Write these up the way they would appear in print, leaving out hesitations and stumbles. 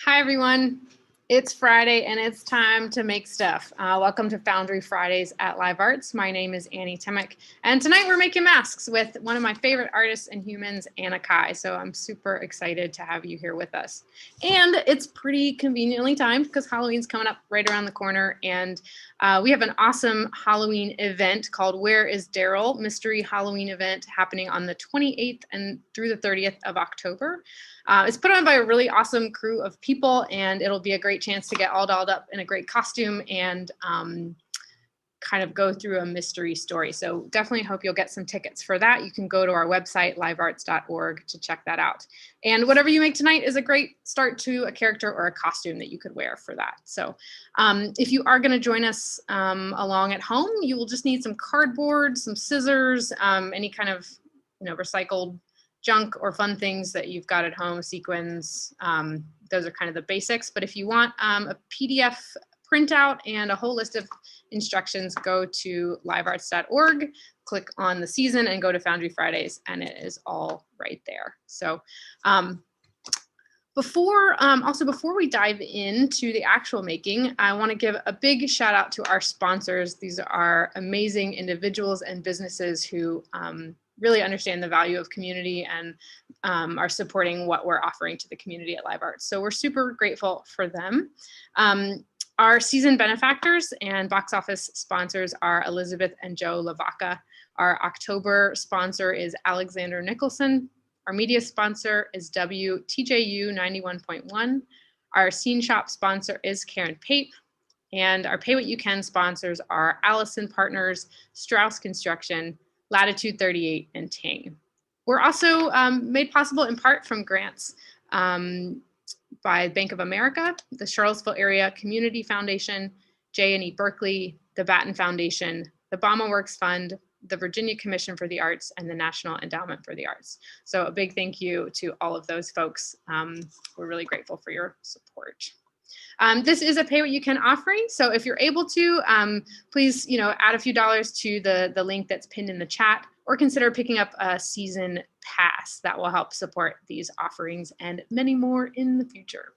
Hi, everyone. It's Friday and it's time to make stuff. Welcome to Foundry Fridays at Live Arts. My name is Annie Temick, and tonight we're making masks with one of my favorite artists and humans, Anna Kai. So I'm super excited to have you here with us. And it's pretty conveniently timed because Halloween's coming up right around the corner, and we have an awesome Halloween event called Where is Daryl? Mystery Halloween event happening on the 28th and through the 30th of October. It's put on by a really awesome crew of people, and it'll be a great chance to get all dolled up in a great costume and kind of go through a mystery story. So definitely hope you'll get some tickets for that. You can go to our website, livearts.org, to check that out. And whatever you make tonight is a great start to a character or a costume that you could wear for that. So if you are going to join us along at home, you will just need some cardboard, some scissors, any kind of recycled junk or fun things that you've got at home, sequins. Those are kind of the basics. But if you want a PDF printout and a whole list of instructions, go to livearts.org, click on the season and go to Foundry Fridays, and it is all right there. So before we dive into the actual making, I want to give a big shout out to our sponsors. These are amazing individuals and businesses who really understand the value of community and are supporting what we're offering to the community at Live Arts. So we're super grateful for them. Our season benefactors and box office sponsors are Elizabeth and Joe Lavaca. Our October sponsor is Alexander Nicholson. Our media sponsor is WTJU 91.1. Our Scene Shop sponsor is Karen Pape. And our Pay What You Can sponsors are Allison Partners, Strauss Construction, Latitude 38, and Ting. We're also made possible in part from grants by Bank of America, the Charlottesville Area Community Foundation, J&E Berkeley, the Batten Foundation, the Bama Works Fund, the Virginia Commission for the Arts, and the National Endowment for the Arts. So a big thank you to all of those folks. We're really grateful for your support. This is a pay what you can offering. So if you're able to, please, add a few dollars to the link that's pinned in the chat, or consider picking up a season pass that will help support these offerings and many more in the future.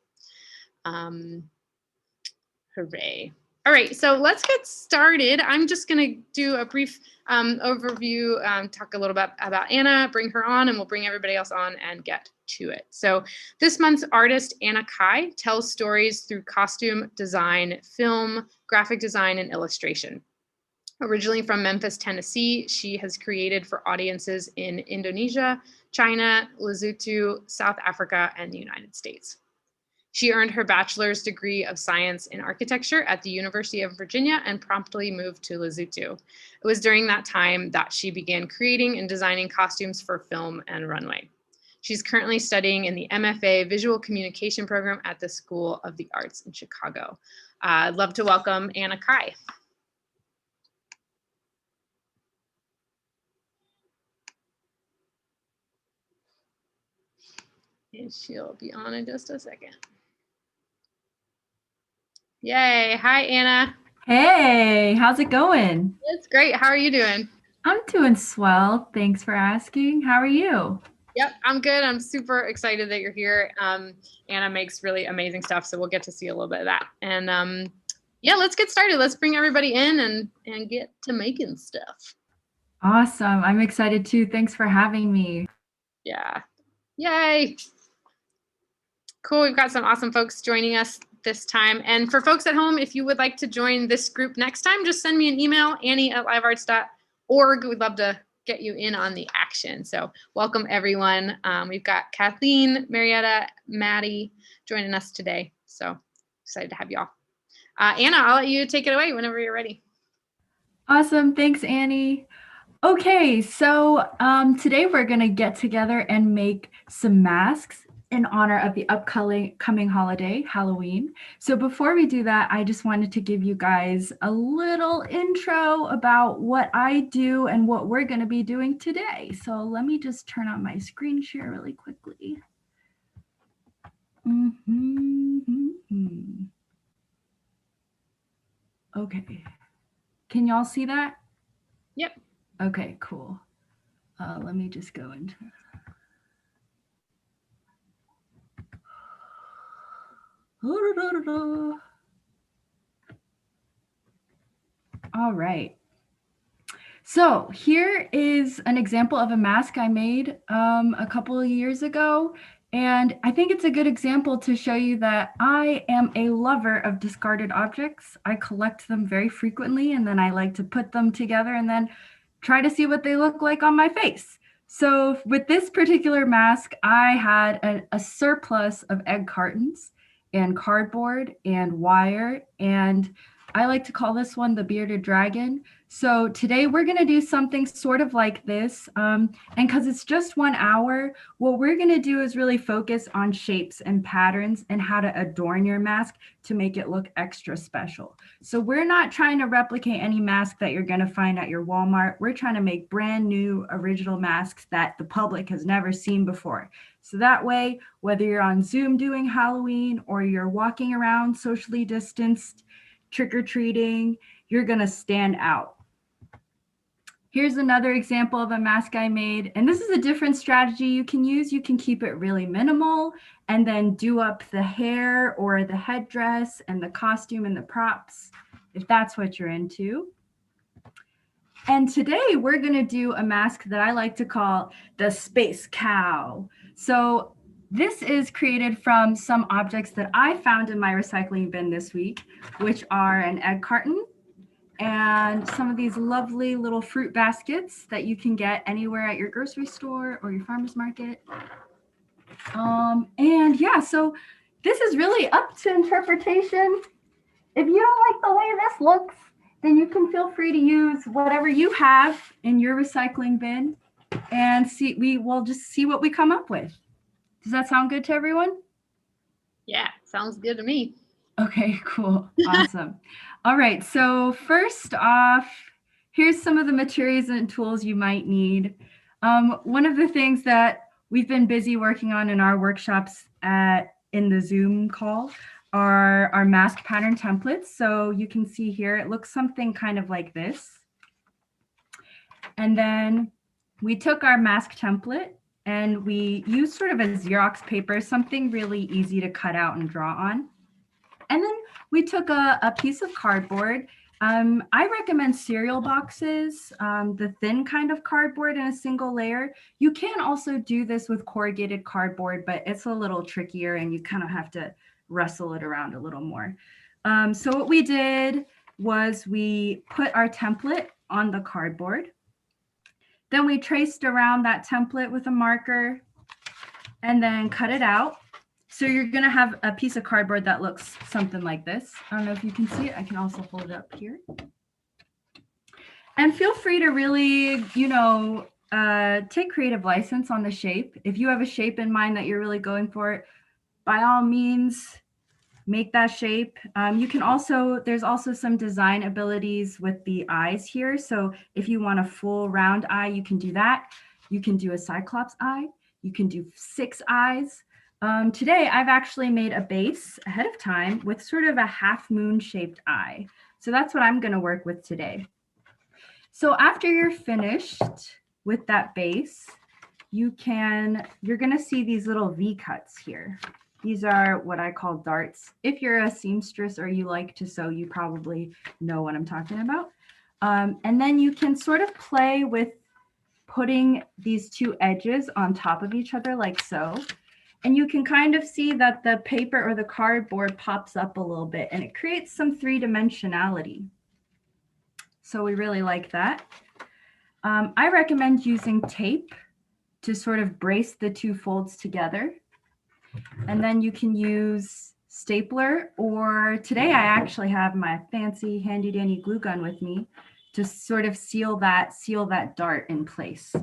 Hooray. All right, so let's get started. I'm just going to do a brief overview, talk a little bit about Anna, bring her on, and we'll bring everybody else on and get to it. So this month's artist, Anna Kai, tells stories through costume design, film, graphic design, and illustration. Originally from Memphis, Tennessee, she has created for audiences in Indonesia, China, Lesotho, South Africa, and the United States. She earned her bachelor's degree of science in architecture at the University of Virginia and promptly moved to Lesotho. It was during that time that she began creating and designing costumes for film and runway. She's currently studying in the MFA Visual Communication program at the School of the Arts in Chicago. I'd love to welcome Anna Kai. And she'll be on in just a second. Yay. Hi, Anna. Hey, how's it going? It's great. How are you doing? I'm doing swell. Thanks for asking. How are you? Yep, I'm good. I'm super excited that you're here. Anna makes really amazing stuff, so we'll get to see a little bit of that. And yeah, let's get started. Let's bring everybody in and get to making stuff. Awesome. I'm excited too. Thanks for having me. Yeah. Yay. Cool. We've got some awesome folks joining us this time. And for folks at home, if you would like to join this group next time, just send me an email, annie@livearts.org. We'd love to get you in on the action. So welcome everyone. We've got Kathleen, Marietta, Maddie joining us today. So excited to have y'all. Anna, I'll let you take it away whenever you're ready. Awesome. Thanks, Annie. Okay, so today we're going to get together and make some masks in honor of the upcoming holiday, Halloween. So before we do that, I just wanted to give you guys a little intro about what I do and what we're going to be doing today. So let me just turn on my screen share really quickly. Okay. Can y'all see that? Yep. Okay, cool. Let me just go into All right. So here is an example of a mask I made a couple of years ago. And I think it's a good example to show you that I am a lover of discarded objects. I collect them very frequently, and then I like to put them together and then try to see what they look like on my face. So with this particular mask, I had a surplus of egg cartons and cardboard and wire, and I like to call this one the bearded dragon. So today we're going to do something sort of like this. And because it's just 1 hour, what we're going to do is really focus on shapes and patterns and how to adorn your mask to make it look extra special. So we're not trying to replicate any mask that you're going to find at your Walmart. We're trying to make brand new original masks that the public has never seen before. So that way, whether you're on Zoom doing Halloween or you're walking around socially distanced, trick-or-treating, you're going to stand out. Here's another example of a mask I made, and this is a different strategy you can use. You can keep it really minimal and then do up the hair or the headdress and the costume and the props, if that's what you're into. And today we're going to do a mask that I like to call the Space Cow. So this is created from some objects that I found in my recycling bin this week, which are an egg carton and some of these lovely little fruit baskets that you can get anywhere at your grocery store or your farmer's market. And yeah, so this is really up to interpretation. If you don't like the way this looks, then you can feel free to use whatever you have in your recycling bin and we will just see what we come up with. Does that sound good to everyone? Yeah, sounds good to me. Okay, cool. Awesome. All right. So first off, here's some of the materials and tools you might need. One of the things that we've been busy working on in our workshops in the Zoom call are our mask pattern templates. So you can see here, it looks something kind of like this. And then we took our mask template and we used sort of a Xerox paper, something really easy to cut out and draw on. And then we took a piece of cardboard. I recommend cereal boxes, the thin kind of cardboard in a single layer. You can also do this with corrugated cardboard, but it's a little trickier and you kind of have to wrestle it around a little more. So what we did was we put our template on the cardboard. Then we traced around that template with a marker and then cut it out. So you're going to have a piece of cardboard that looks something like this. I don't know if you can see it. I can also hold it up here. And feel free to really, take creative license on the shape. If you have a shape in mind that you're really going for, by all means, make that shape. There's also some design abilities with the eyes here. So if you want a full round eye, you can do that. You can do a cyclops eye. You can do 6 eyes. Today, I've actually made a base ahead of time with sort of a half moon shaped eye. So that's what I'm going to work with today. So after you're finished with that base, you're going to see these little V cuts here. These are what I call darts. If you're a seamstress or you like to sew, you probably know what I'm talking about. And then you can sort of play with putting these 2 edges on top of each other like so. And you can kind of see that the paper or the cardboard pops up a little bit and it creates some 3-dimensionality. So we really like that. I recommend using tape to sort of brace the 2 folds together. And then you can use stapler, or today I actually have my fancy handy dandy glue gun with me to sort of seal that dart in place.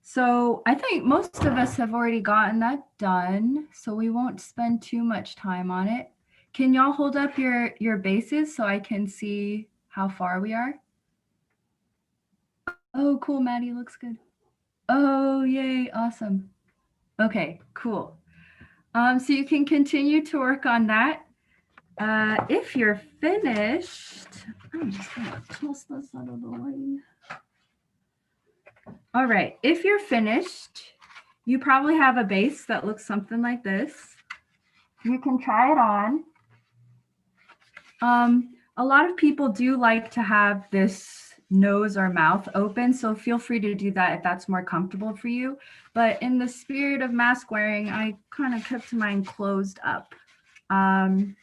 So I think most of us have already gotten that done, so we won't spend too much time on it. Can y'all hold up your bases so I can see how far we are? Oh, cool, Maddie, looks good. Oh, yay, awesome. Okay, cool. So you can continue to work on that. If you're finished, I'm just gonna toss this out of the way. All right, if you're finished, you probably have a base that looks something like this. You can try it on. A lot of people do like to have this nose or mouth open, so feel free to do that if that's more comfortable for you. But in the spirit of mask wearing, I kind of kept mine closed up. And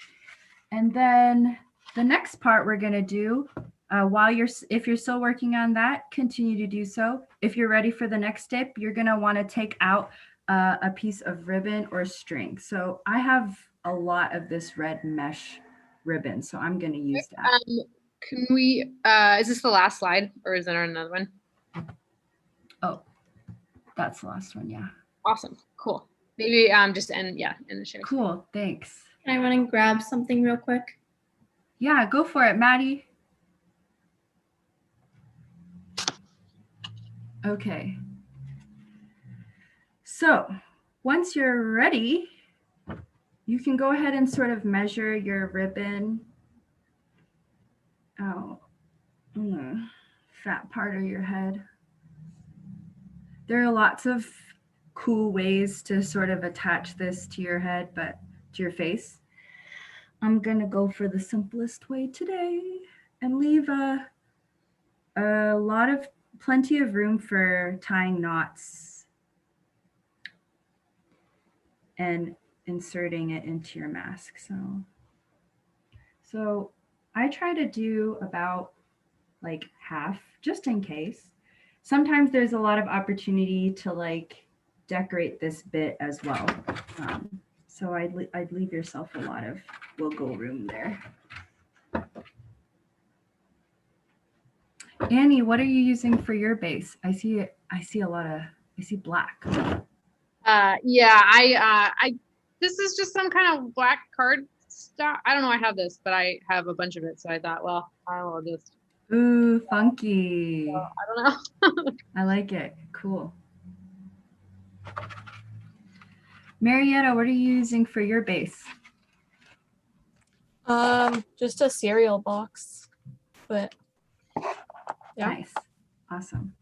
then the next part we're going to do, if you're still working on that, continue to do so. If you're ready for the next step, you're going to want to take out a piece of ribbon or string. So I have a lot of this red mesh ribbon, so I'm going to use that. Can we, is this the last slide or is there another one? Oh, that's the last one, yeah. Awesome, cool. Maybe just end the share. Cool, thanks. I want to grab something real quick. Yeah, go for it, Maddie. Okay. So once you're ready, you can go ahead and sort of measure your ribbon. Oh, fat part of your head. There are lots of cool ways to sort of attach this to your head, but to your face. I'm gonna go for the simplest way today and leave plenty of room for tying knots and inserting it into your mask. So I try to do about like half, just in case. Sometimes there's a lot of opportunity to like decorate this bit as well. So I'd leave yourself a lot of wiggle room there. Annie, what are you using for your base? I see black. Yeah, this is just some kind of black card stuff. I don't know I have this, but I have a bunch of it. So I thought, well, I will just. Ooh, funky. I don't know. I like it. Cool. Marietta, what are you using for your base? Just a cereal box, but yeah. Nice. Awesome.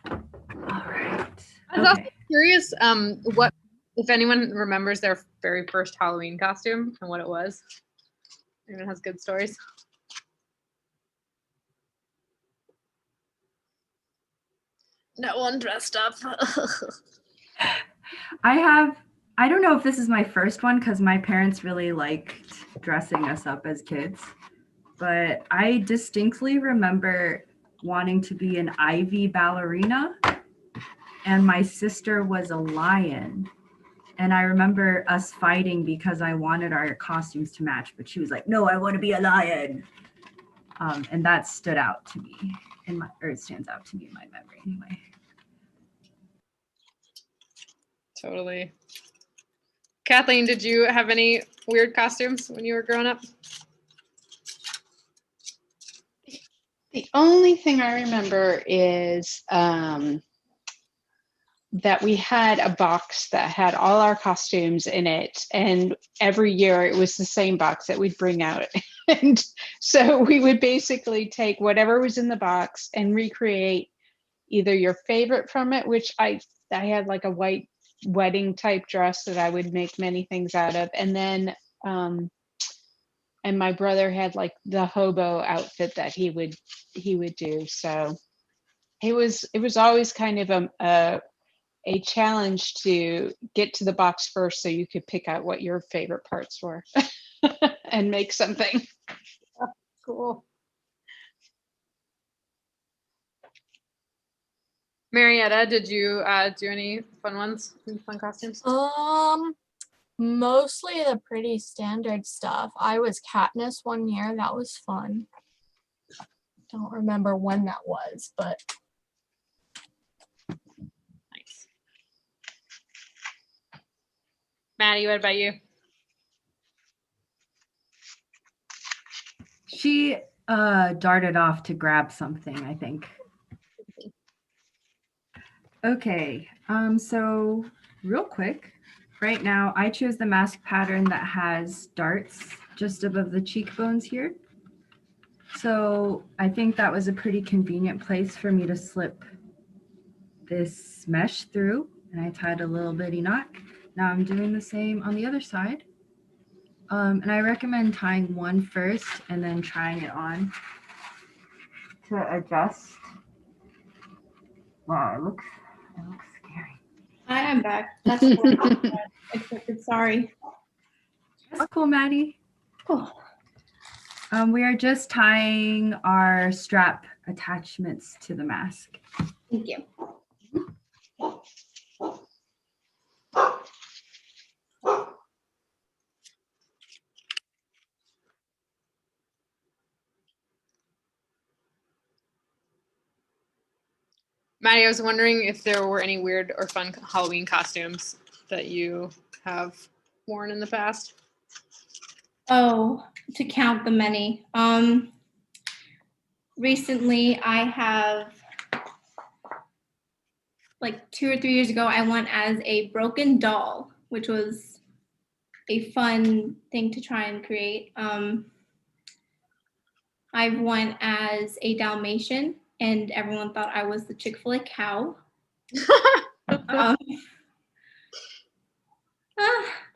All right. I was also curious, what, if anyone remembers their very first Halloween costume and what it was. Anyone has good stories? No one dressed up. I don't know if this is my first one because my parents really liked dressing us up as kids, but I distinctly remember wanting to be an Ivy ballerina, and my sister was a lion. And I remember us fighting because I wanted our costumes to match, but she was like, no, I want to be a lion. And that stood out to me it stands out to me in my memory anyway. Totally. Kathleen, did you have any weird costumes when you were growing up? The only thing I remember is that we had a box that had all our costumes in it, and every year it was the same box that we'd bring out. And so we would basically take whatever was in the box and recreate either your favorite from it, which I had like a white wedding type dress that I would make many things out of, and then and my brother had like the hobo outfit that he would do. So it was always kind of a challenge to get to the box first so you could pick out what your favorite parts were and make something. Cool. Marietta, did you do any fun ones, any fun costumes? Mostly the pretty standard stuff. I was Katniss one year. That was fun. Don't remember when that was, but nice. Maddie, what about you? She darted off to grab something, I think. Okay, so real quick, right now I chose the mask pattern that has darts just above the cheekbones here. So I think that was a pretty convenient place for me to slip this mesh through, and I tied a little bitty knot. Now I'm doing the same on the other side. And I recommend tying one first and then trying it on to adjust. Wow, it looks scary. I am back. That's what I expected. Sorry. That's cool, Maddie. Cool. We are just tying our strap attachments to the mask. Thank you. Maddie, I was wondering if there were any weird or fun Halloween costumes that you have worn in the past. Oh, to count the many. Recently I have, like 2 or 3 years ago, I went as a broken doll, which was a fun thing to try and create. I've went as a Dalmatian, and everyone thought I was the Chick-fil-A cow. Um,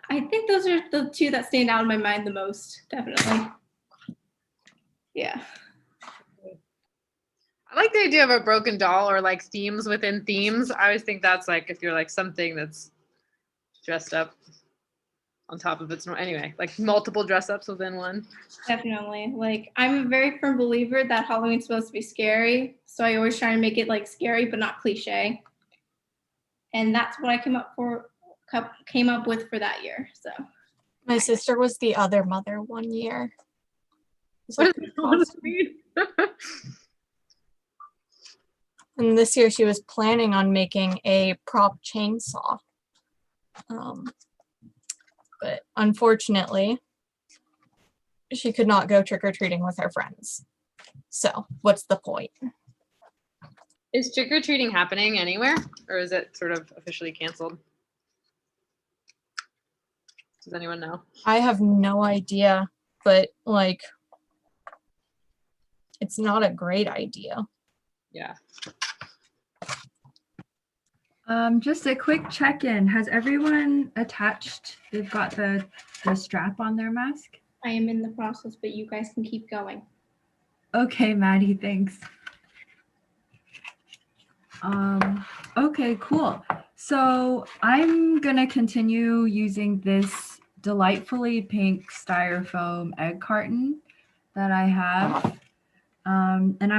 I think those are the two that stand out in my mind the most, definitely. Yeah. I like the idea of a broken doll or like themes within themes. I always think that's like if you're like something that's dressed up on top of its anyway, like multiple dress ups within one. Definitely. Like, I'm a very firm believer that Halloween's supposed to be scary. So I always try and make it like scary, but not cliche. And that's what I came up with for that year. So My sister was the other mother one year. What does it mean? And this year she was planning on making a prop chainsaw. But unfortunately, she could not go trick-or-treating with her friends. So what's the point? Is trick or treating happening anywhere, or is it sort of officially canceled? Does anyone know? I have no idea, but like, it's not a great idea. Yeah. Just a quick check-in. Has everyone attached? They've got the strap on their mask? I am in the process, but you guys can keep going. Okay, Maddie, thanks. Okay, cool. So I'm gonna continue using this delightfully pink styrofoam egg carton that I have. And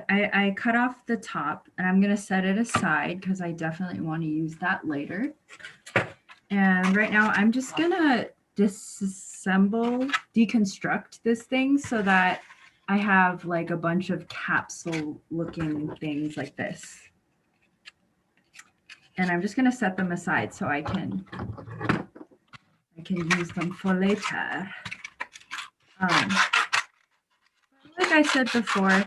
I cut off the top and I'm gonna set it aside because I definitely want to use that later. And right now I'm just gonna deconstruct this thing so that I have like a bunch of capsule looking things like this. And I'm just gonna set them aside so I can use them for later. Like I said before,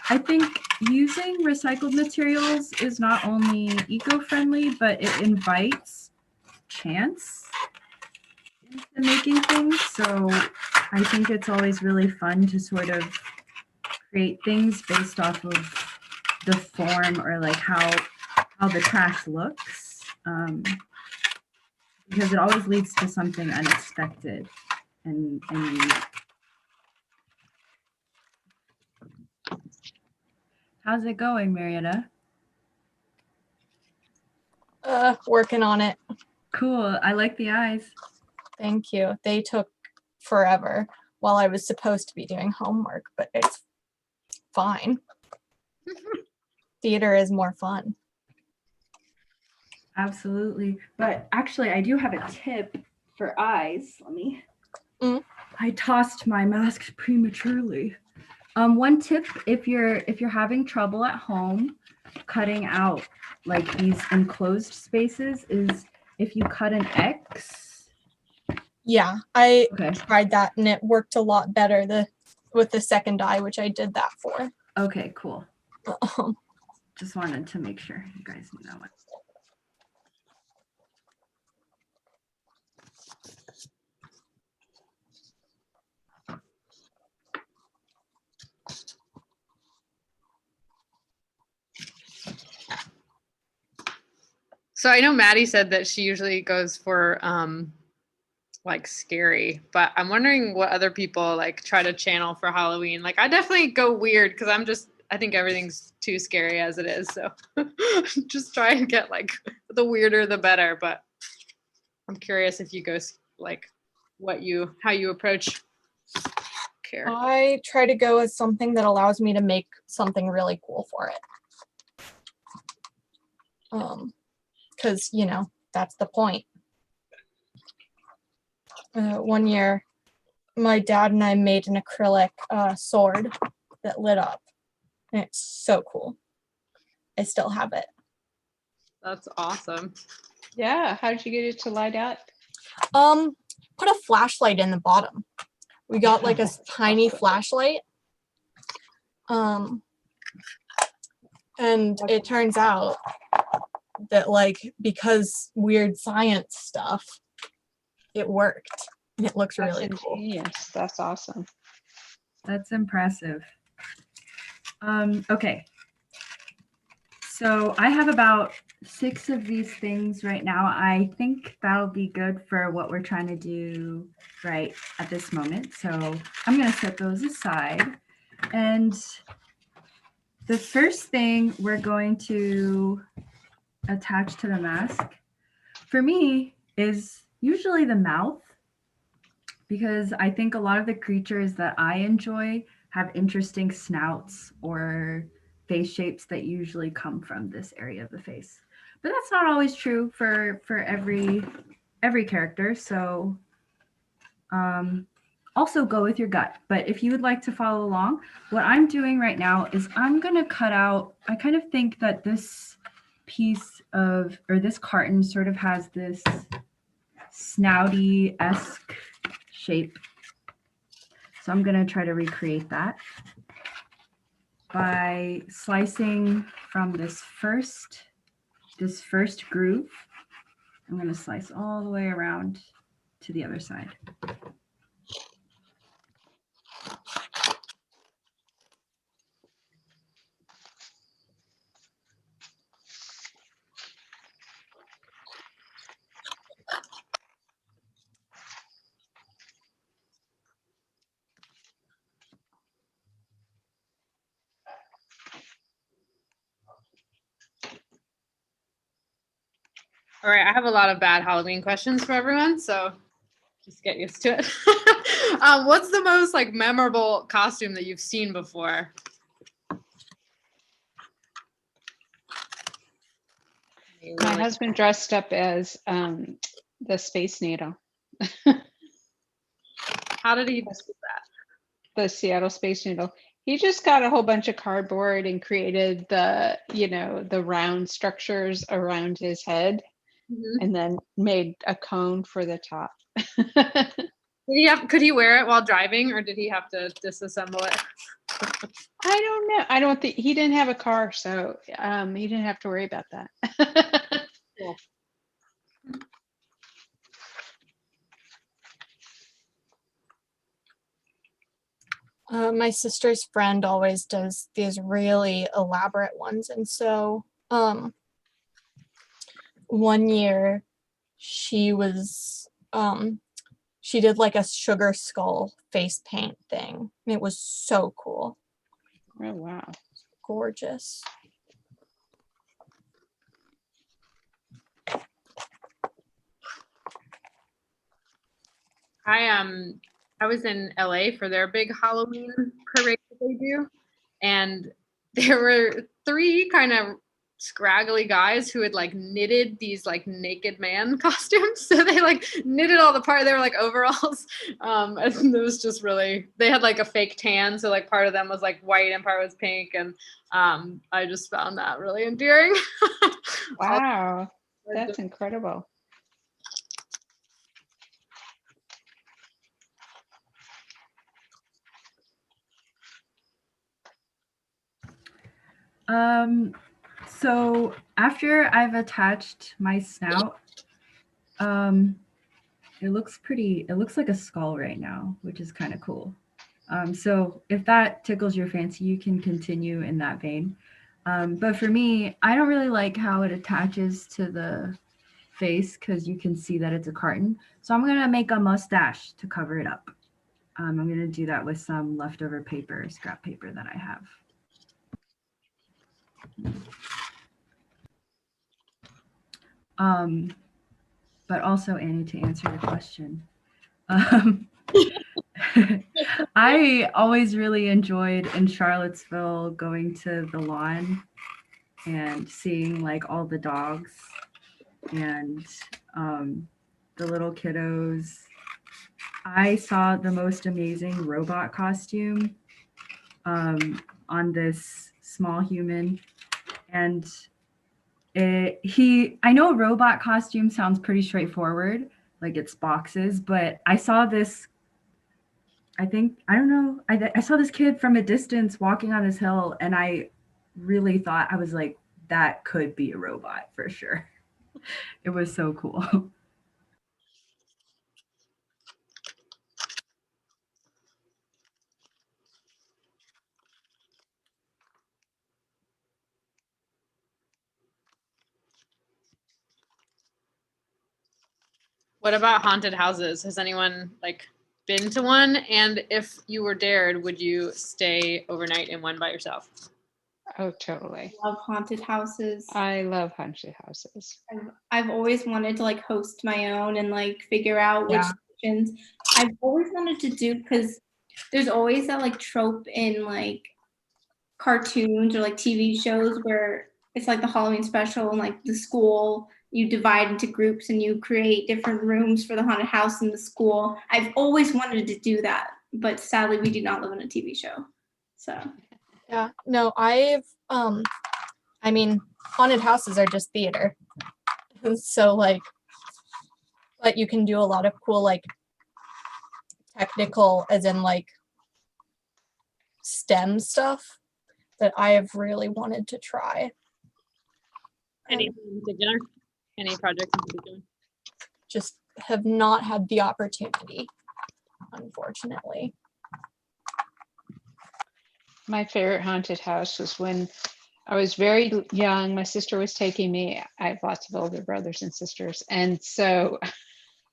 I think using recycled materials is not only eco-friendly, but it invites chance into making things. So I think it's always really fun to sort of create things based off of the form or like how the trash looks, because it always leads to something unexpected and unique. How's it going, Marietta? Working on it. Cool. I like the eyes. Thank you. They took forever while I was supposed to be doing homework, but it's fine. Theater is more fun. Absolutely. But actually, I do have a tip for eyes. Let me. I tossed my masks prematurely. One tip, if you're having trouble at home cutting out like these enclosed spaces, is if you cut an X. Yeah, I Okay. tried that and it worked a lot better with the second eye, which I did that for. Okay, cool. Just wanted to make sure you guys knew that one. So I know Maddie said that she usually goes for like scary, but I'm wondering what other people like try to channel for Halloween. Like I definitely go weird because I think everything's too scary as it is. So just try and get like the weirder the better. But I'm curious if you go like how you approach character. I try to go with something that allows me to make something really cool for it. Because, you know, that's the point. One year, my dad and I made an acrylic sword that lit up. And it's so cool. I still have it. That's awesome. Yeah. How did you get it to light up? Put a flashlight in the bottom. We got like a tiny flashlight. And it turns out that like, because weird science stuff, it worked. And it looks really cool. Yes, that's awesome. That's impressive. Okay. So I have about 6 of these things right now. I think that'll be good for what we're trying to do right at this moment. So I'm going to set those aside. And the first thing we're going to attach to the mask for me is usually the mouth, because I think a lot of the creatures that I enjoy have interesting snouts or face shapes that usually come from this area of the face. But that's not always true for every character. So also go with your gut. But if you would like to follow along, what I'm doing right now is I'm going to cut out, I kind of think that this piece of, or this carton sort of has this snouty-esque shape. So I'm going to try to recreate that by slicing from this first groove. I'm going to slice all the way around to the other side. All right, I have a lot of bad Halloween questions for everyone, so just get used to it. What's the most like memorable costume that you've seen before? My husband dressed up as the Space Needle. How did he do that? The Seattle Space Needle. He just got a whole bunch of cardboard and created the, you know, the round structures around his head, and then made a cone for the top. Could he wear it while driving, or did he have to disassemble it? I don't know. I don't think he didn't have a car, so he didn't have to worry about that. Cool. My sister's friend always does these really elaborate ones. And so one year she was, she did like a sugar skull face paint thing. And it was so cool. Oh, wow. Gorgeous. I was in LA for their big Halloween parade that they do, and there were 3 kind of scraggly guys who had like knitted these like naked man costumes. So they like knitted all the part. They were like overalls, and it was just really. They had like a fake tan, so like part of them was like white and part was pink, and I just found that really endearing. Wow, that's incredible. So after I've attached my snout, it looks like a skull right now, which is kind of cool. So if that tickles your fancy, you can continue in that vein. But for me, I don't really like how it attaches to the face because you can see that it's a carton. So I'm gonna make a mustache to cover it up. I'm gonna do that with some leftover paper, scrap paper that I have. But also, Annie, to answer your question, I always really enjoyed in Charlottesville going to the lawn and seeing like all the dogs and the little kiddos. I saw the most amazing robot costume on this small human, and I know a robot costume sounds pretty straightforward, like it's boxes, but I saw this. I don't know. I saw this kid from a distance walking on this hill, and I really thought, I was like, that could be a robot for sure. It was so cool. What about haunted houses? Has anyone like been to one? And if you were dared, would you stay overnight in one by yourself? Oh, totally. Love haunted houses. I love haunted houses. I've always wanted to like host my own and like figure out which sections. I've always wanted to do, because there's always that like trope in like cartoons or like TV shows where it's like the Halloween special and like the school, you divide into groups and you create different rooms for the haunted house in the school. I've always wanted to do that, but sadly we do not live in a TV show. So Yeah, no, I mean, haunted houses are just theater. So like, but you can do a lot of cool, like technical, as in like STEM stuff that I have really wanted to try. Anything in particular? Any projects in particular? Just have not had the opportunity, unfortunately. My favorite haunted house was when I was very young. My sister was taking me. I have lots of older brothers and sisters. And so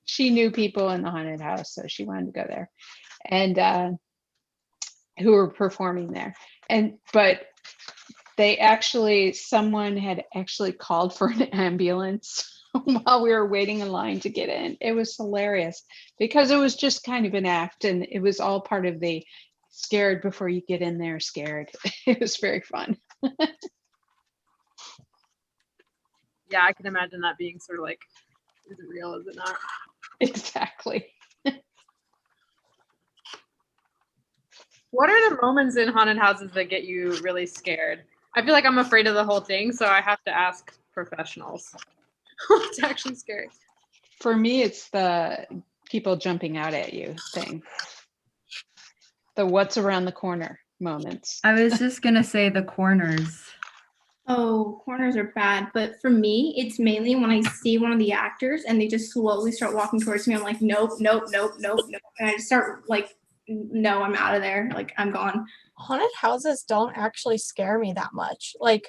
she knew people in the haunted house. So she wanted to go there and who were performing there. But someone had actually called for an ambulance while we were waiting in line to get in. It was hilarious because it was just kind of an act and it was all part of the scared before you get in there scared. It was very fun. Yeah, I can imagine that being sort of like, is it real, is it not? Exactly. What are the moments in haunted houses that get you really scared? I feel like I'm afraid of the whole thing, so I have to ask professionals. What's actually scary? For me, it's the people jumping out at you thing. The what's around the corner moments. I was just gonna say the corners. oh, corners are bad, but for me, it's mainly when I see one of the actors and they just slowly start walking towards me. I'm like, nope, nope, nope, nope, nope. And I just start like, no, I'm out of there. Like, I'm gone. Haunted houses don't actually scare me that much. Like,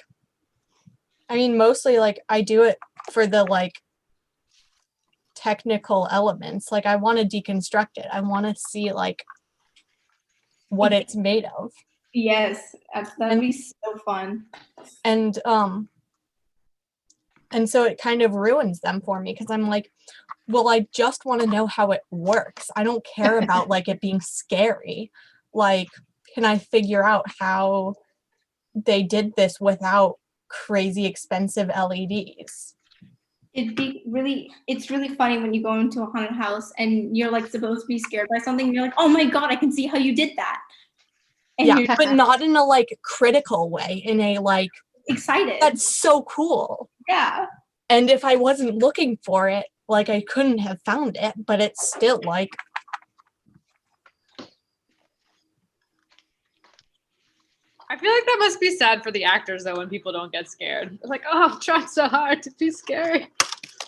I mean, mostly like I do it for the like technical elements. Like I want to deconstruct it. I want to see like what it's made of. Yes, that'd be so fun. And so it kind of ruins them for me because I'm like, well, I just want to know how it works. I don't care about like it being scary. Like, can I figure out how they did this without crazy expensive LEDs? It's really funny when you go into a haunted house and you're like supposed to be scared by something and you're like, oh my God, I can see how you did that. And yeah, but not in a like critical way, in a like excited. That's so cool. Yeah. And if I wasn't looking for it, like I couldn't have found it, but it's still like. I feel like that must be sad for the actors though when people don't get scared. It's like, oh, I'm trying so hard to be scary.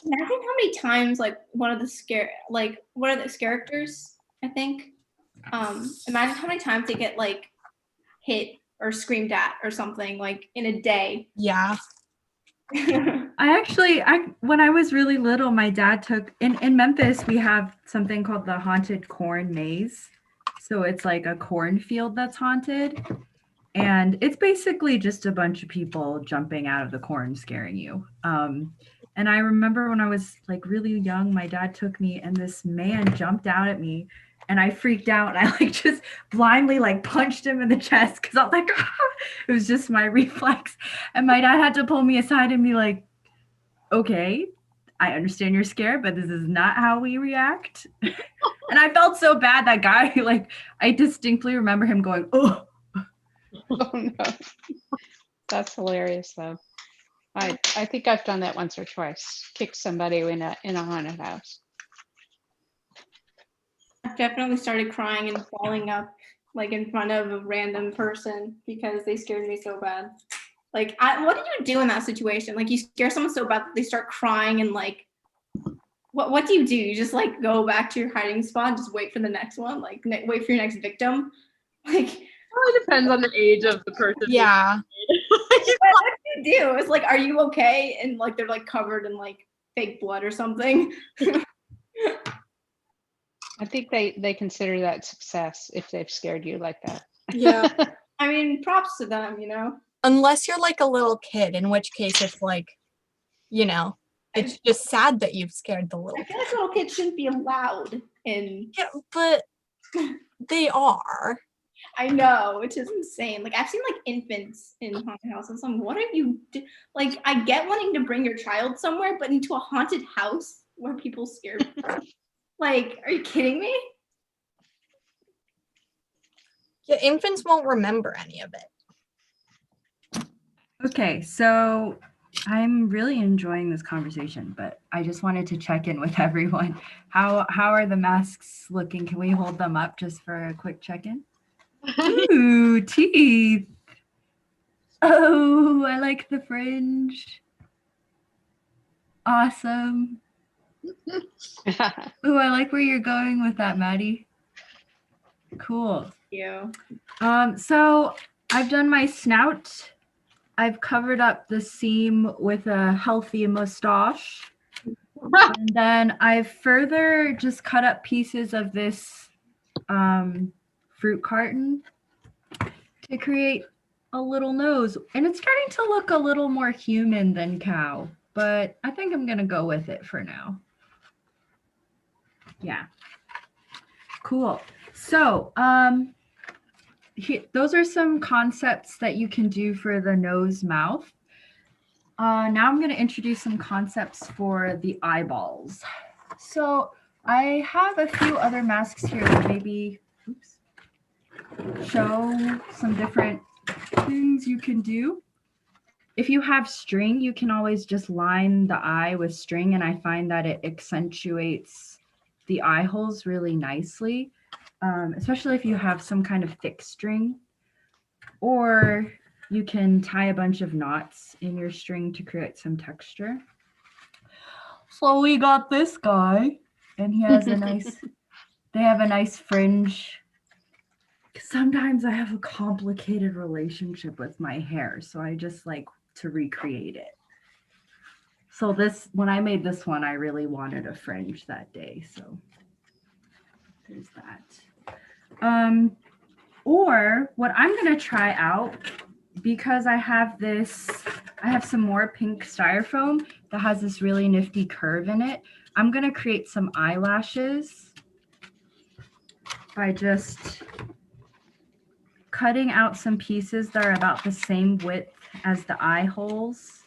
Imagine how many times like one of the characters, I think. Imagine how many times they get like hit or screamed at or something like in a day. Yeah. When I was really little, my dad took in Memphis, we have something called the haunted corn maze. So it's like a cornfield that's haunted. And it's basically just a bunch of people jumping out of the corn scaring you. And I remember when I was like really young, my dad took me and this man jumped out at me and I freaked out. And I like just blindly like punched him in the chest because I was like, ah! It was just my reflex. And my dad had to pull me aside and be like, okay, I understand you're scared, but this is not how we react. And I felt so bad. That guy, like, I distinctly remember him going, oh. Oh no. That's hilarious though. I think I've done that once or twice. Kicked somebody in a haunted house. I've definitely started crying and falling up like in front of a random person because they scared me so bad. Like, what do you do in that situation? Like, you scare someone so bad that they start crying and like, what do? You just like go back to your hiding spot and just wait for the next one? Like, wait for your next victim? Like, It depends on the age of the person. Yeah. what do you do? It's like, are you okay? And like, they're like covered in like fake blood or something. I think they consider that success if they've scared you like that. Yeah. I mean, props to them, you know? Unless you're like a little kid, in which case it's like, you know, it's just sad that you've scared the little I feel kid. like little kids shouldn't be allowed in. Yeah, but they are. I know, which is insane. Like, I've seen like infants in haunted houses. I'm what are you like? I get wanting to bring your child somewhere, but into a haunted house where people scare people. Like, are you kidding me? Yeah, infants won't remember any of it. Okay, so I'm really enjoying this conversation, but I just wanted to check in with everyone. How are the masks looking? Can we hold them up just for a quick check-in? Ooh, teeth. Oh, I like the fringe. Awesome. Ooh, I like where you're going with that, Maddie. Cool. You. So I've done my snout. I've covered up the seam with a healthy mustache. And then I've further just cut up pieces of this fruit carton to create a little nose. And it's starting to look a little more human than cow, but I think I'm going to go with it for now. Yeah. Cool. So, those are some concepts that you can do for the nose, mouth. Now I'm going to introduce some concepts for the eyeballs. So I have a few other masks here that maybe show some different things you can do. If you have string, you can always just line the eye with string, and I find that it accentuates the eye holes really nicely, especially if you have some kind of thick string. Or you can tie a bunch of knots in your string to create some texture. So we got this guy, and he has a nice, they have a nice fringe. Sometimes I have a complicated relationship with my hair, so I just like to recreate it. So this, when I made this one, I really wanted a fringe that day, so there's that. Or what I'm gonna try out, because I have some more pink styrofoam that has this really nifty curve in it. I'm gonna create some eyelashes by just cutting out some pieces that are about the same width as the eye holes,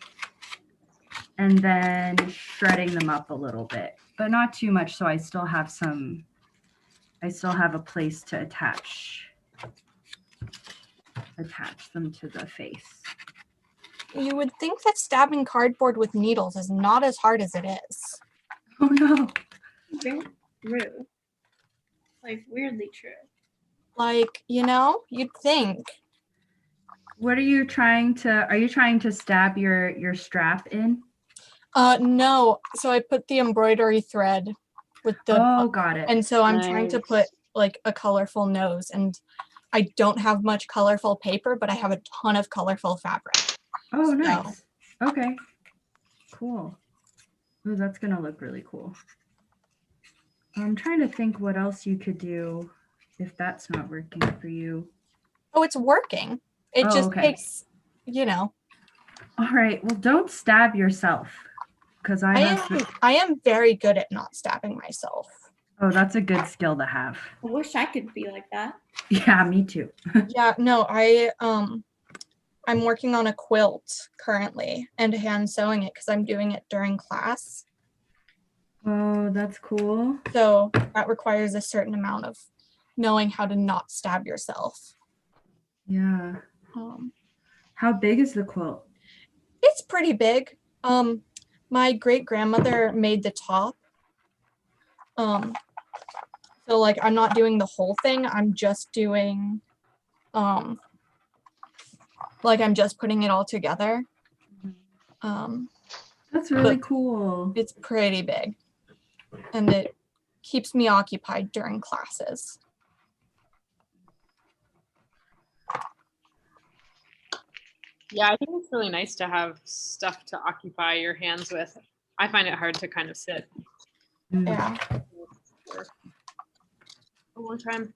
and then shredding them up a little bit, but not too much, so I still have a place to attach them to the face. You would think that stabbing cardboard with needles is not as hard as it is. Oh no. Very true. Like, weirdly true. Like, you know, you'd think. What are you trying to stab your strap in? No. So I put the embroidery thread with the Oh, got it. and so I'm trying to Nice. put like a colorful nose, and I don't have much colorful paper, but I have a ton of colorful fabric. Oh, So- nice. Okay. Cool. Oh, that's gonna look really cool. I'm trying to think what else you could do if that's not working for you. Oh, it's working. It Oh, just okay. takes, you know. All right. Well, don't stab yourself, because I have. I am very good at not stabbing myself. Oh, that's a good skill to have. I wish I could be like that. Yeah, me too. Yeah, no, I'm working on a quilt currently and hand sewing it because I'm doing it during class. Oh, that's cool. So that requires a certain amount of knowing how to not stab yourself. Yeah. How big is the quilt? It's pretty big. My great grandmother made the top. So like I'm not doing the whole thing. I'm just doing, like I'm just putting it all together. That's really cool. It's pretty big, and it keeps me occupied during classes. Yeah, I think it's really nice to have stuff to occupy your hands with. I find it hard to kind of sit Mm. Yeah. for a long time.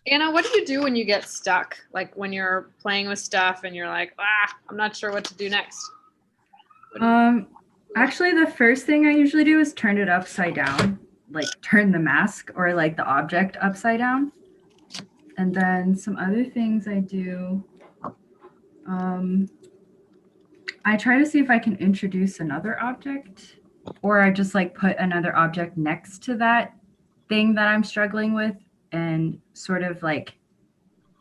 Anna, what do you do when you get stuck? Like when you're playing with stuff and you're like, I'm not sure what to do next. What do you- Actually, the first thing I usually do is turn it upside down, like turn the mask or like the object upside down. And then some other things I do, I try to see if I can introduce another object, or I just like put another object next to that thing that I'm struggling with and sort of like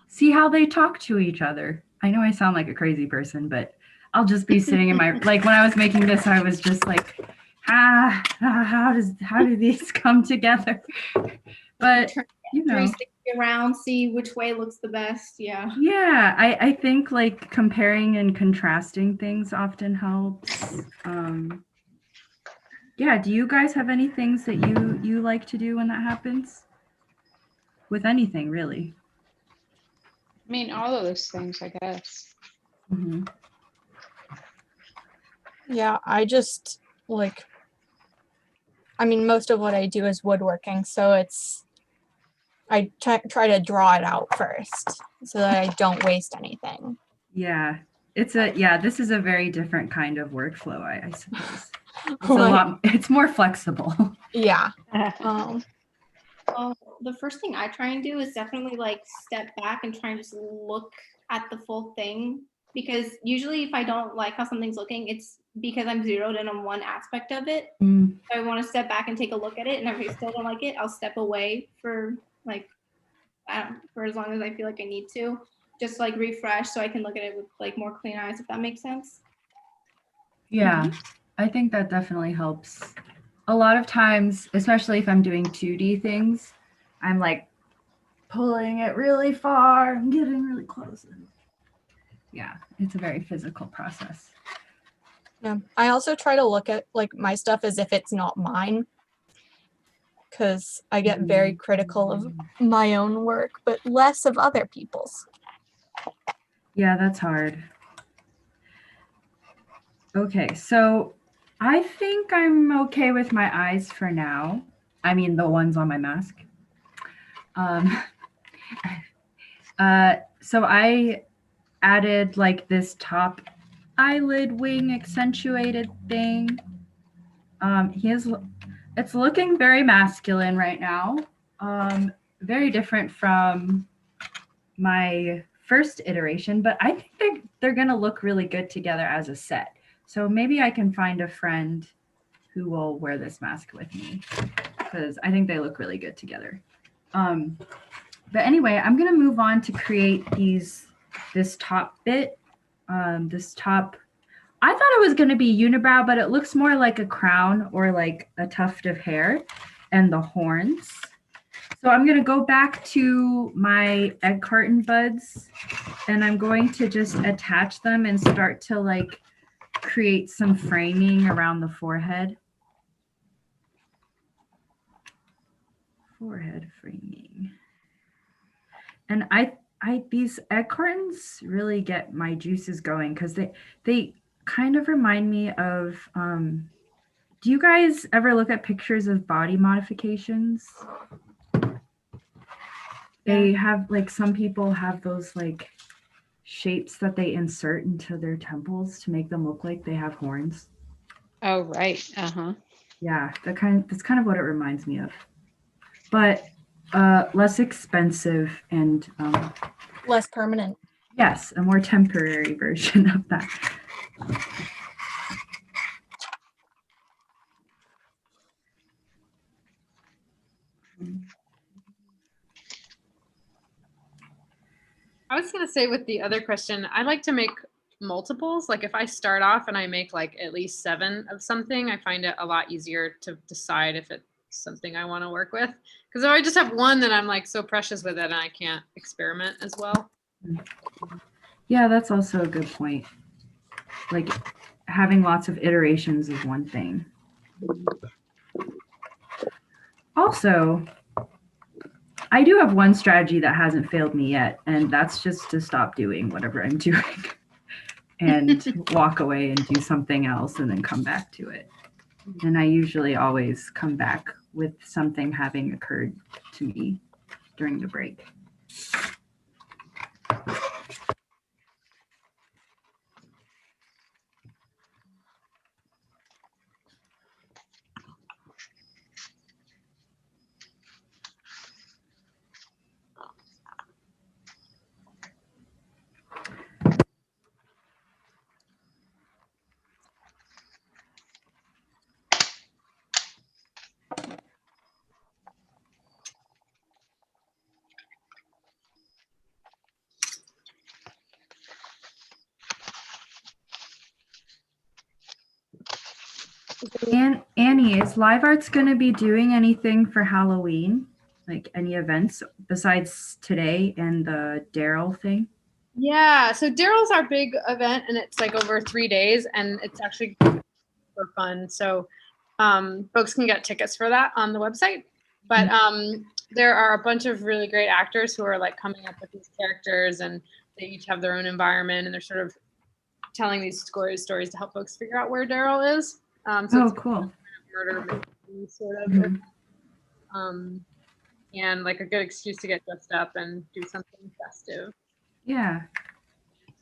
see how they talk to each other. I know I sound like a crazy person, but I'll just be sitting in my, like when I was making this, I was just like, how do these come together? But you know, 360 around, see which way looks the best. Yeah. yeah, I think like comparing and contrasting things often helps. Yeah, do you guys have any things that you like to do when that happens? With anything, really. I mean, all of those things, I guess. Mm-hmm. Yeah, I just like, I mean, most of what I do is woodworking, so I try to draw it out first so that I don't waste anything. Yeah, this is a very different kind of workflow, I suppose. It's Like, it's more flexible. yeah. Well, the first thing I try and do is definitely like step back and try and just look at the full thing, because usually if I don't like how something's looking, it's because I'm zeroed in on one aspect of it. Mm. So I want to step back and take a look at it, and if I still don't like it, I'll step away for like for as long as I feel like I need to, just like refresh so I can look at it with like more clean eyes, if that makes sense. Yeah, I think that definitely helps. A lot of times, especially if I'm doing 2D things, I'm like pulling it really far and getting really close. Yeah, it's a very physical process. Yeah. I also try to look at like my stuff as if it's not mine, because I get very critical of my own work, but less of other people's. Yeah, that's hard. Okay, so I think I'm okay with my eyes for now. I mean, the ones on my mask. So I added like this top eyelid wing accentuated thing. It's looking very masculine right now. Very different from my first iteration, but I think they're gonna look really good together as a set. So maybe I can find a friend who will wear this mask with me, because I think they look really good together. But anyway, I'm gonna move on to create this top bit. This top, I thought it was gonna be unibrow, but it looks more like a crown or like a tuft of hair and the horns. So I'm gonna go back to my egg carton buds, and I'm going to just attach them and start to like create some framing around the forehead. Forehead framing. And these egg cartons really get my juices going because they kind of remind me of do you guys ever look at pictures of body modifications? They have like some people have those like shapes that they insert into their temples to make them look like they have horns. Oh, right. Uh-huh. Yeah, that's kind of what it reminds me of. But less expensive and Less permanent. yes, a more temporary version of that. I was going to say with the other question, I like to make multiples. Like if I start off and I make like at least 7 of something, I find it a lot easier to decide if it's something I want to work with. Because if I just have one, then I'm like so precious with it and I can't experiment as well. Yeah, that's also a good point. Like having lots of iterations of one thing. Also, I do have one strategy that hasn't failed me yet, and that's just to stop doing whatever I'm doing and walk away and do something else and then come back to it. And I usually always come back with something having occurred to me during the break. And Annie, is Live Arts going to be doing anything for Halloween? Like any events besides today and the Daryl thing? Yeah, so Daryl's our big event and it's like over 3 days and it's actually for fun. So folks can get tickets for that on the website. But there are a bunch of really great actors who are like coming up with these characters and they each have their own environment and they're sort of telling these stories to help folks figure out where Daryl is. So it's Cool. kind of murder mystery sort of. And like a good excuse to get dressed up and do something festive. Yeah.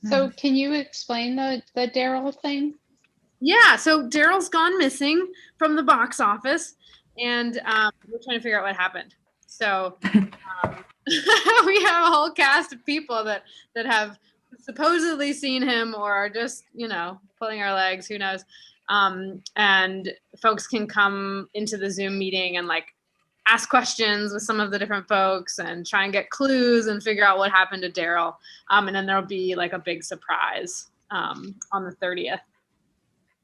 So can you explain the Daryl thing? Yeah, so Daryl's gone missing from the box office, and we're trying to figure out what happened. So we have a whole cast of people that have supposedly seen him or are just, pulling our legs, who knows. And folks can come into the Zoom meeting and like ask questions with some of the different folks and try and get clues and figure out what happened to Daryl. And then there'll be like a big surprise on the 30th,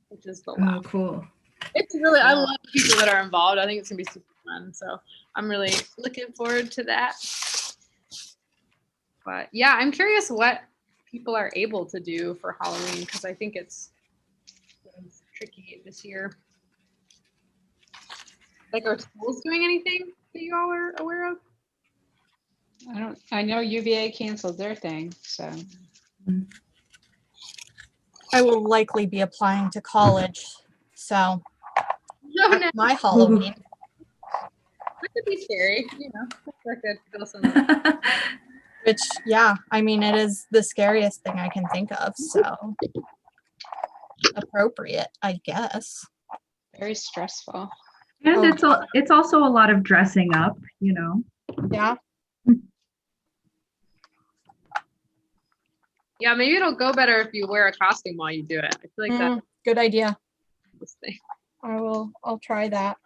which is the last. Oh, cool. It's really, I love the people that are involved. I think it's gonna be super fun. So I'm really looking forward to that. But yeah, I'm curious what people are able to do for Halloween because I think it's tricky this year. Like, are schools doing anything that you all are aware of? I know UVA canceled their thing, so. I will likely be applying to college, so No, that's my Halloween. That could be scary, That could go somewhere. Which, yeah, I mean, it is the scariest thing I can think of, so appropriate, I guess. Very stressful. And it's also a lot of dressing up, Yeah. Yeah, maybe it'll go better if you wear a costume while you do it. I feel like that's good idea. this thing. I'll try that.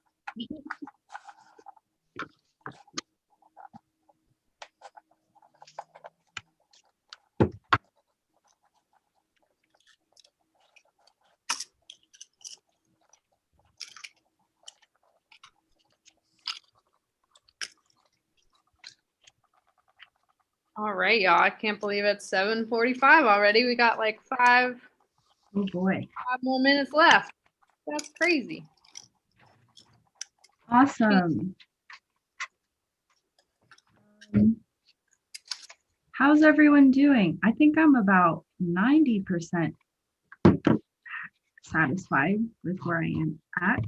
All right, y'all. I can't believe it's 7:45 already. We got like 5 Oh boy. 5 more minutes left. That's crazy. Awesome. How's everyone doing? I think I'm about 90% satisfied with where I am at.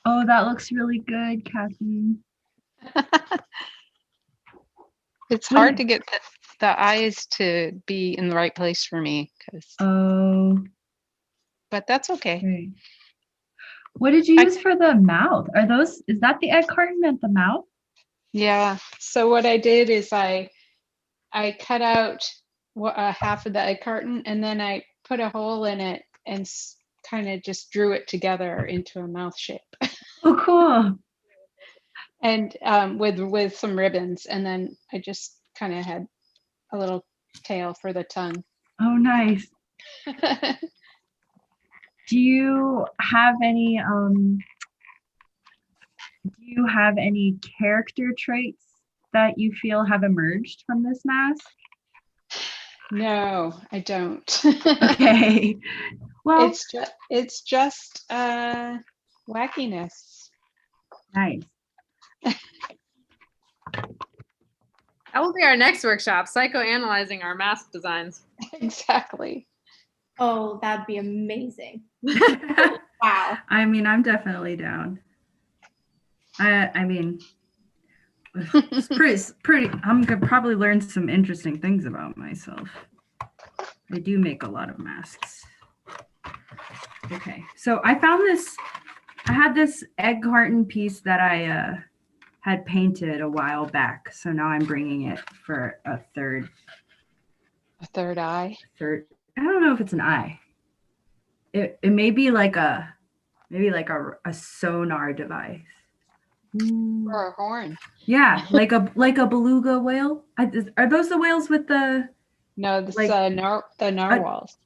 Oh, that looks really good, Kathleen. It's hard to get the eyes to be in the right place for me, Oh, but that's okay. okay. What did you use for the mouth? Is that the egg carton at the mouth? Yeah. So what I did is I cut out half of the egg carton, and then I put a hole in it and kind of just drew it together into a mouth shape. Oh, cool. And with some ribbons, and then I just kind of had a little tail for the tongue. Oh, nice. Do you have any character traits that you feel have emerged from this mask? No, I don't. Okay. Well, it's just wackiness. nice. That will be our next workshop, psychoanalyzing our mask designs. Exactly. Oh, that'd be amazing. Wow. I mean, I'm definitely down. I mean, it's pretty. I'm gonna probably learn some interesting things about myself. I do make a lot of masks. Okay, so I found this. I had this egg carton piece that I had painted a while back. So now I'm bringing it for a third eye. I don't know if it's an eye. It may be like a sonar device. Or a horn. Yeah, like a beluga whale. Are those the whales with the? No, the narwhals.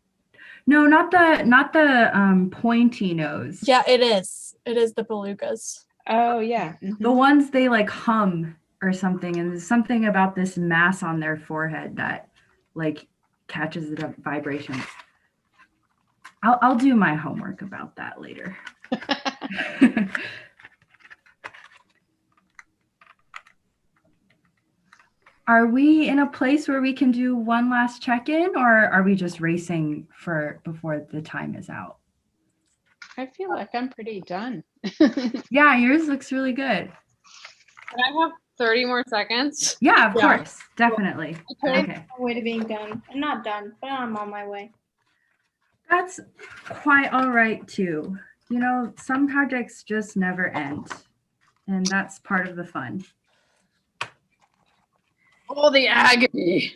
No, not the pointy nose. Yeah, it is. It is the belugas. Oh yeah. Mm-hmm. The ones they like hum or something, and there's something about this mass on their forehead that like catches the vibrations. I'll do my homework about that later. Are we in a place where we can do one last check-in, or are we just racing before the time is out? I feel like I'm pretty done. Yeah, yours looks really good. Can I have 30 more seconds? Yeah, of course. Definitely. Okay. Okay. On my way to being done. I'm not done, but I'm on my way. That's quite all right too. You know, some projects just never end, and that's part of the fun. All the agony.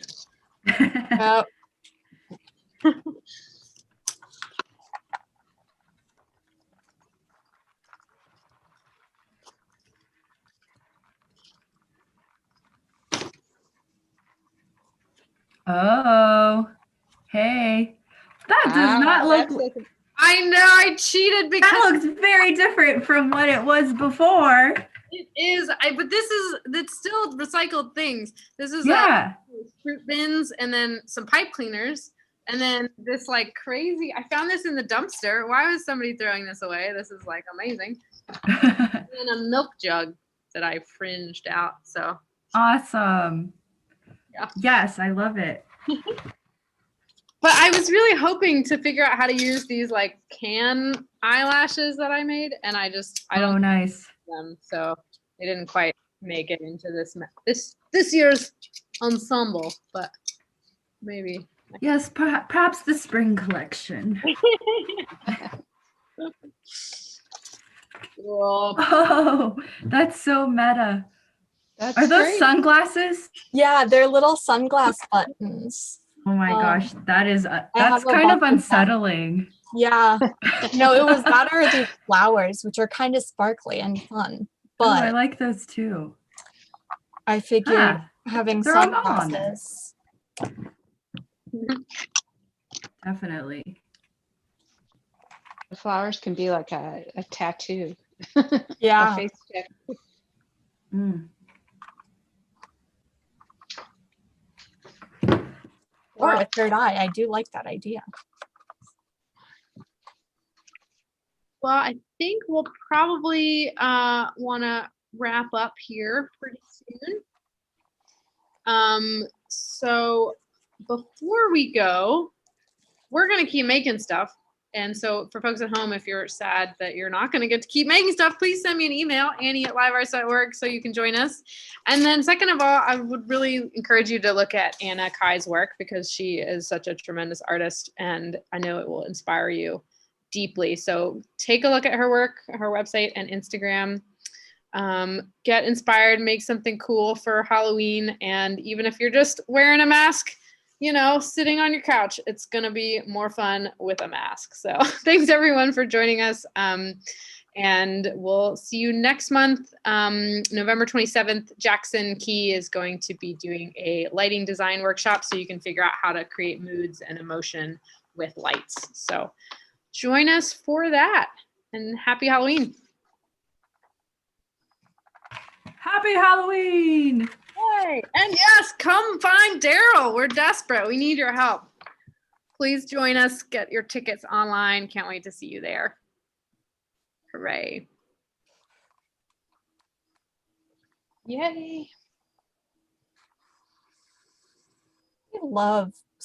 Oh, hey. That does not look. I know, I cheated because That looks very different from what it was before. it is. But it's still recycled things. This is fruit bins, and then some pipe cleaners, and then this like crazy. I found this in the dumpster. Why was somebody throwing this away? This is like amazing. And then a milk jug that I fringed out. So Awesome. Yeah. Yes, I love it. But I was really hoping to figure out how to use these like can eyelashes that I made, and I don't nice. them, so they didn't quite make it into this year's ensemble. But maybe. Yes, perhaps the spring collection. Cool. Oh, that's so meta. Are those great. Sunglasses? Yeah, they're little sunglass buttons. Oh my gosh, that's have a kind of box of unsettling. Yeah. No, it was that or these flowers, which are kind of sparkly and fun. Oh, I But like those too. I figured having throw 'em on. sunglasses. Definitely. The flowers can be like a tattoo. Yeah. A face tattoo. Mm. Or a third eye. I do like that idea. Well, I think we'll probably want to wrap up here pretty soon. So before we go, we're going to keep making stuff. And so for folks at home, if you're sad that you're not going to get to keep making stuff, please send me an email, Annie@livearts.org, so you can join us. And then second of all, I would really encourage you to look at Anna Kai's work, because she is such a tremendous artist, and I know it will inspire you deeply. So take a look at her work, her website and Instagram. Get inspired, make something cool for Halloween. And even if you're just wearing a mask, you know, sitting on your couch, it's going to be more fun with a mask. So thanks everyone for joining us. And we'll see you next month. November 27th, Jackson Key is going to be doing a lighting design workshop, so you can figure out how to create moods and emotion with lights. So join us for that, and happy Halloween. Happy Halloween! Yay. And yes, come find Daryl. We're desperate. We need your help. Please join us. Get your tickets online. Can't wait to see you there. Hooray. Yay. I love